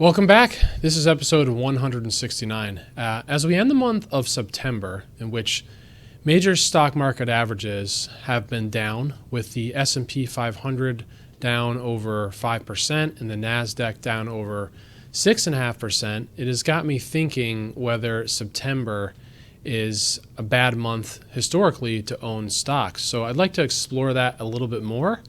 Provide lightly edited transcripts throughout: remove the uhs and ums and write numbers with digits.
Welcome back. This is episode 169. As we end the month of September, in which major stock market averages have been down, with the S&P 500 down over 5% and the Nasdaq down over 6.5%, it has got me thinking whether September is a bad month historically to own stocks. So I'd like to explore that a little bit more,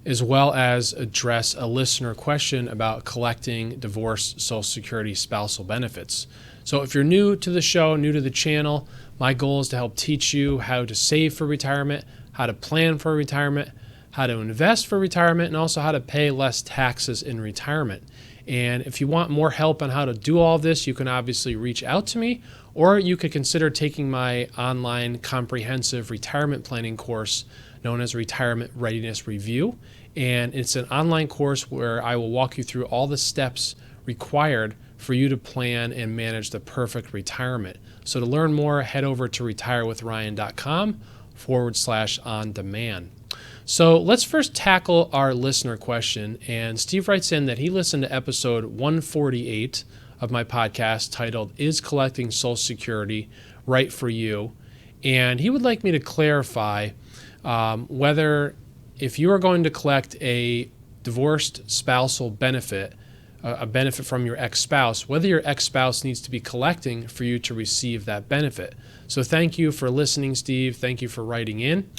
as well as address a listener question about collecting divorce, Social Security, spousal benefits. So if you're new to the show, new to the channel, my goal is to help teach you how to save for retirement, how to plan for retirement, how to invest for retirement, and also how to pay less taxes in retirement. And if you want more help on how to do all of this, you can obviously reach out to me, or you could consider taking my online comprehensive retirement planning course known as Retirement Readiness Review. And it's an online course where I will walk you through all the steps required for you to plan and manage the perfect retirement. So to learn more, head over to retirewithryan.com/on-demand. So let's first tackle our listener question. And Steve writes in that he listened to episode 148 of my podcast titled, "Is Collecting Social Security Right for You?" And he would like me to clarify whether if you are going to collect a divorced spousal benefit, a benefit from your ex-spouse, whether your ex-spouse needs to be collecting for you to receive that benefit. So thank you for listening, Steve. Thank you for writing in.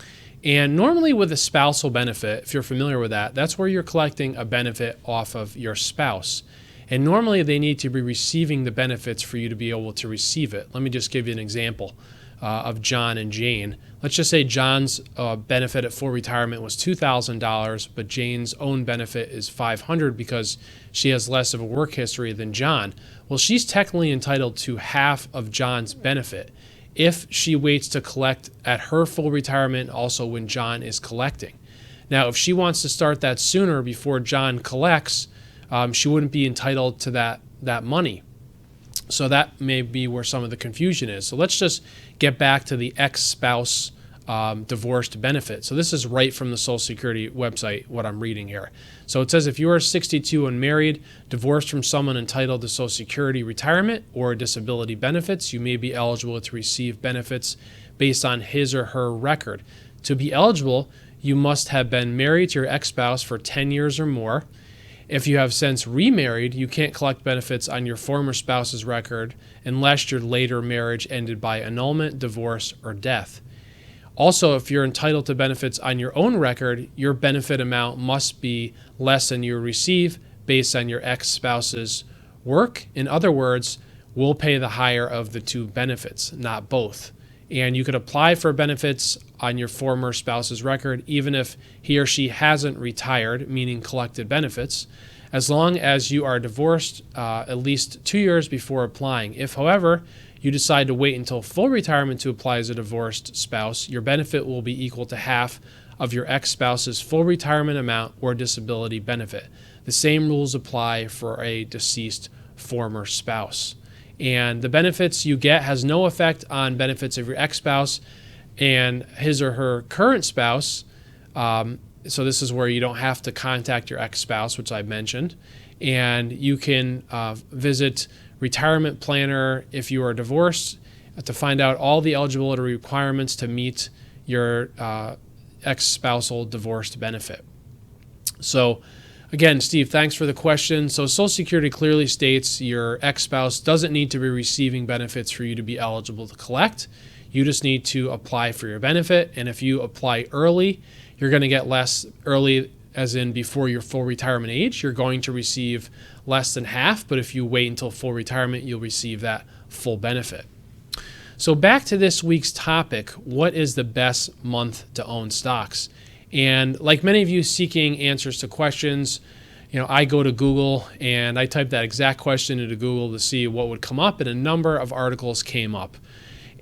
And normally with a spousal benefit, if you're familiar with that, that's where you're collecting a benefit off of your spouse. And normally they need to be receiving the benefits for you to be able to receive it. Let me just give you an example of John and Jane. Let's just say John's benefit at full retirement was $2,000, but Jane's own benefit is $500 because she has less of a work history than John. Well, she's technically entitled to half of John's benefit if she waits to collect at her full retirement, also when John is collecting. Now, if she wants to start that sooner before John collects, she wouldn't be entitled to that money. So that may be where some of the confusion is. So let's just get back to the ex-spouse divorced benefit. So this is right from the Social Security website, what I'm reading here. So it says if you are 62 and married, divorced from someone entitled to Social Security retirement or disability benefits, you may be eligible to receive benefits based on his or her record. To be eligible, you must have been married to your ex-spouse for 10 years or more. If you have since remarried, you can't collect benefits on your former spouse's record unless your later marriage ended by annulment, divorce, or death. Also, if you're entitled to benefits on your own record, your benefit amount must be less than you receive based on your ex-spouse's work. In other words, we'll pay the higher of the two benefits, not both. And you could apply for benefits on your former spouse's record even if he or she hasn't retired, meaning collected benefits, as long as you are divorced at least 2 years before applying. If, however, you decide to wait until full retirement to apply as a divorced spouse, your benefit will be equal to half of your ex-spouse's full retirement amount or disability benefit. The same rules apply for a deceased former spouse. And the benefits you get has no effect on benefits of your ex-spouse and his or her current spouse. So this is where you don't have to contact your ex-spouse, which I mentioned. And you can visit Retirement Planner if you are divorced to find out all the eligibility requirements to meet your ex-spousal divorced benefit. So again, Steve, thanks for the question. So Social Security clearly states your ex-spouse doesn't need to be receiving benefits for you to be eligible to collect. You just need to apply for your benefit. And if you apply early, you're going to get less early, as in before your full retirement age. You're going to receive less than half. But if you wait until full retirement, you'll receive that full benefit. So back to this week's topic, what is the best month to own stocks? And like many of you seeking answers to questions, I go to Google and I type that exact question into Google to see what would come up, and a number of articles came up.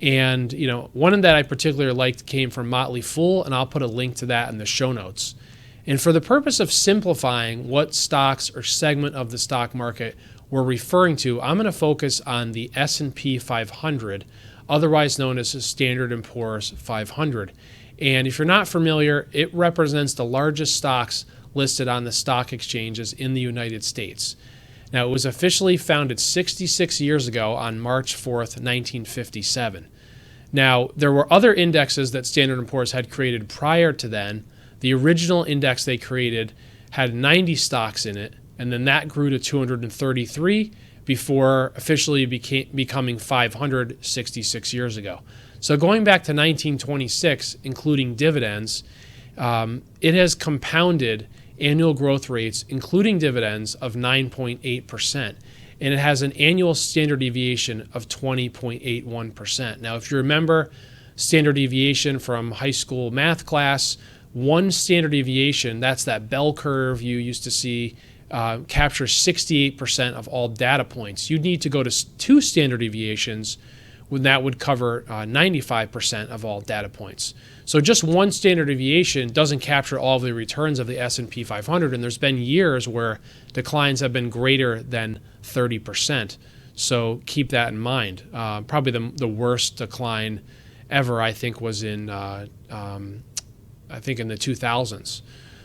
And one that I particularly liked came from Motley Fool, and I'll put a link to that in the show notes. And for the purpose of simplifying what stocks or segment of the stock market we're referring to, I'm going to focus on the S&P 500, otherwise known as the Standard & Poor's 500. And if you're not familiar, it represents the largest stocks listed on the stock exchanges in the United States. Now, it was officially founded 66 years ago on March 4th, 1957. Now, there were other indexes that Standard & Poor's had created prior to then. The original index they created had 90 stocks in it, and then that grew to 233 before officially becoming 500 66 years ago. So going back to 1926, including dividends, it has compounded annual growth rates, including dividends, of 9.8%. And it has an annual standard deviation of 20.81%. Now, if you remember standard deviation from high school math class, one standard deviation, that's that bell curve you used to see, captures 68% of all data points. You'd need to go to two standard deviations when that would cover 95% of all data points. So just one standard deviation doesn't capture all of the returns of the S&P 500, and there's been years where declines have been greater than 30%. So keep that in mind. Probably the worst decline ever, I think, was in in the 2000s.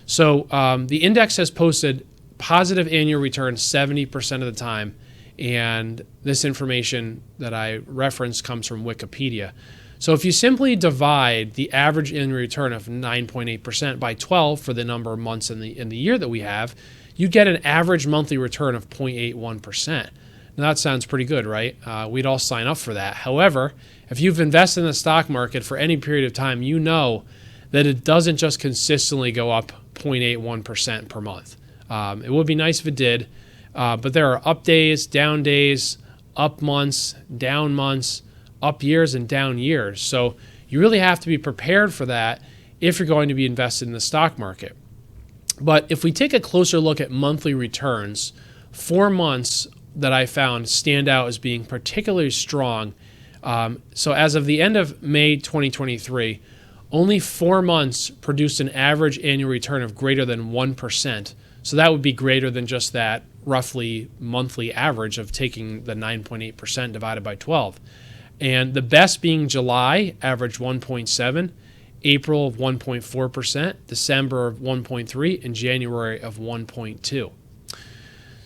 So the index has posted positive annual returns 70% of the time, and this information that I referenced comes from Wikipedia. So if you simply divide the average annual return of 9.8% by 12 for the number of months in the year that we have, you get an average monthly return of 0.81%. Now that sounds pretty good, right? We'd all sign up for that. However, if you've invested in the stock market for any period of time, you know that it doesn't just consistently go up 0.81% per month. It would be nice if it did, but there are up days, up months, down months, up years, and down years. So you really have to be prepared for that if you're going to be invested in the stock market. But if we take a closer look at monthly returns, 4 months that I found stand out as being particularly strong. So as of the end of May 2023, only 4 months produced an average annual return of greater than 1%. So that would be greater than just that roughly monthly average of taking the 9.8% divided by 12. And the best being July, averaged 1.7, April of 1.4%, December of 1.3, and January of 1.2.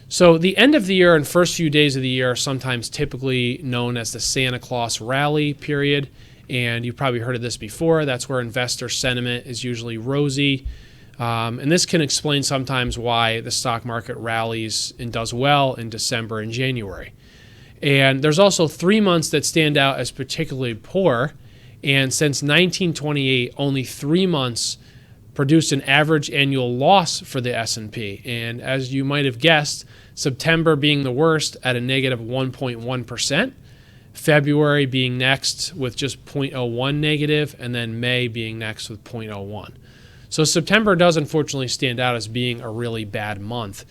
So the end of the year and first few days of the year are sometimes typically known as the Santa Claus rally period. And you've probably heard of this before. That's where investor sentiment is usually rosy. And this can explain sometimes why the stock market rallies and does well in December and January. And there's also 3 months that stand out as particularly poor. And since 1928, only 3 months produced an average annual loss for the S&P. And as you might have guessed, September being the worst at a negative 1.1%, February being next with just 0.01 negative, and then May being next with 0.01. So September does unfortunately stand out as being a really bad month.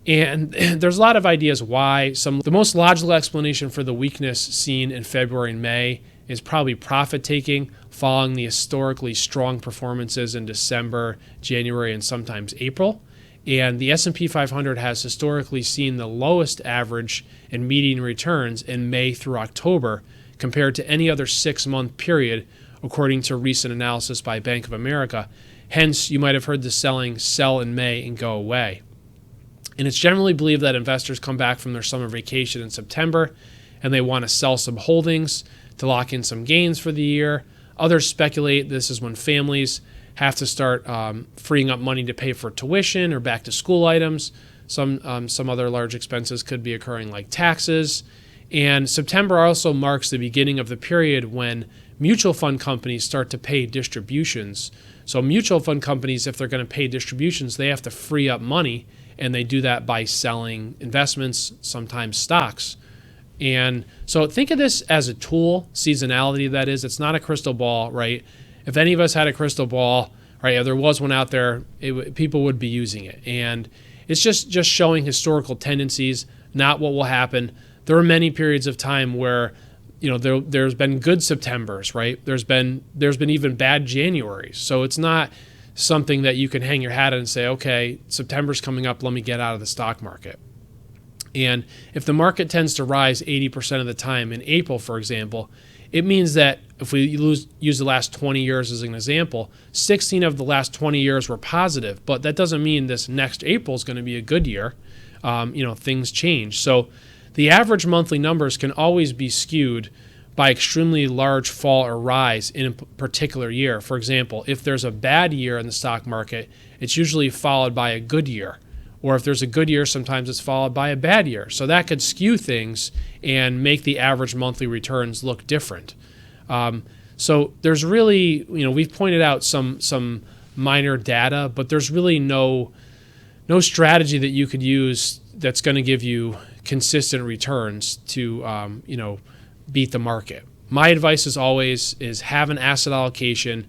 And there's a lot of ideas why. The most logical explanation for the weakness seen in February and May is probably profit taking following the historically strong performances in December, January, and sometimes April. And the S&P 500 has historically seen the lowest average and median returns in May through October compared to any other 6-month period, according to recent analysis by Bank of America. Hence, you might have heard the saying, sell in May and go away. And it's generally believed that investors come back from their summer vacation in September and they want to sell some holdings to lock in some gains for the year. Others speculate this is when families have to start freeing up money to pay for tuition or back to school items. Some other large expenses could be occurring like taxes. And September also marks the beginning of the period when mutual fund companies start to pay distributions. So mutual fund companies, if they're going to pay distributions, they have to free up money, and they do that by selling investments, sometimes stocks. And so think of this as a tool, seasonality that is. It's not a crystal ball, right? If any of us had a crystal ball, right, if there was one out there, people would be using it. And it's just showing historical tendencies, not what will happen. There are many periods of time where, there's been good Septembers, right? There's been even bad Januaries. So it's not something that you can hang your hat on and say, okay, September's coming up, let me get out of the stock market. And if the market tends to rise 80% of the time in April, for example, it means that if we use the last 20 years as an example, 16 of the last 20 years were positive, but that doesn't mean this next April is going to be a good year. things change. So the average monthly numbers can always be skewed by extremely large fall or rise in a particular year. For example, if there's a bad year in the stock market, it's usually followed by a good year. Or if there's a good year, sometimes it's followed by a bad year. So that could skew things and make the average monthly returns look different. So there's really, we've pointed out some minor data, but there's really no strategy that you could use that's going to give you consistent returns to, beat the market. My advice is always have an asset allocation,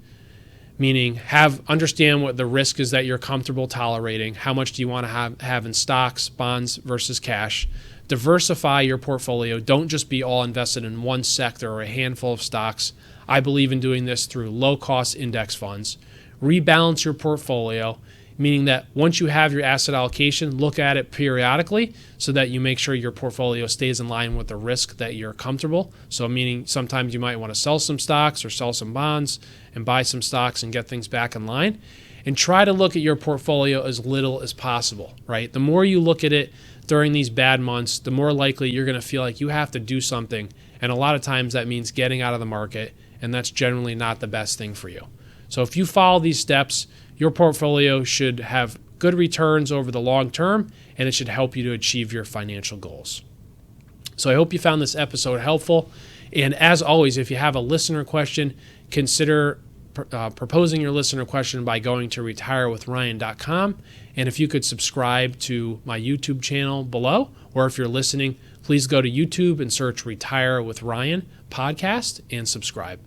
meaning understand what the risk is that you're comfortable tolerating. How much do you want to have in stocks, bonds versus cash? Diversify your portfolio. Don't just be all invested in one sector or a handful of stocks. I believe in doing this through low-cost index funds. Rebalance your portfolio, meaning that once you have your asset allocation, look at it periodically so that you make sure your portfolio stays in line with the risk that you're comfortable. So meaning sometimes you might want to sell some stocks or sell some bonds and buy some stocks and get things back in line. And try to look at your portfolio as little as possible, right? The more you look at it during these bad months, the more likely you're going to feel like you have to do something. And a lot of times that means getting out of the market, and that's generally not the best thing for you. So if you follow these steps, your portfolio should have good returns over the long term, and it should help you to achieve your financial goals. So I hope you found this episode helpful. And as always, if you have a listener question, consider proposing your listener question by going to retirewithryan.com. And if you could subscribe to my YouTube channel below, or if you're listening, please go to YouTube and search Retire with Ryan podcast and subscribe.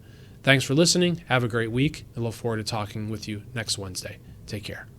Thanks for listening. Have a great week. I look forward to talking with you next Wednesday. Take care.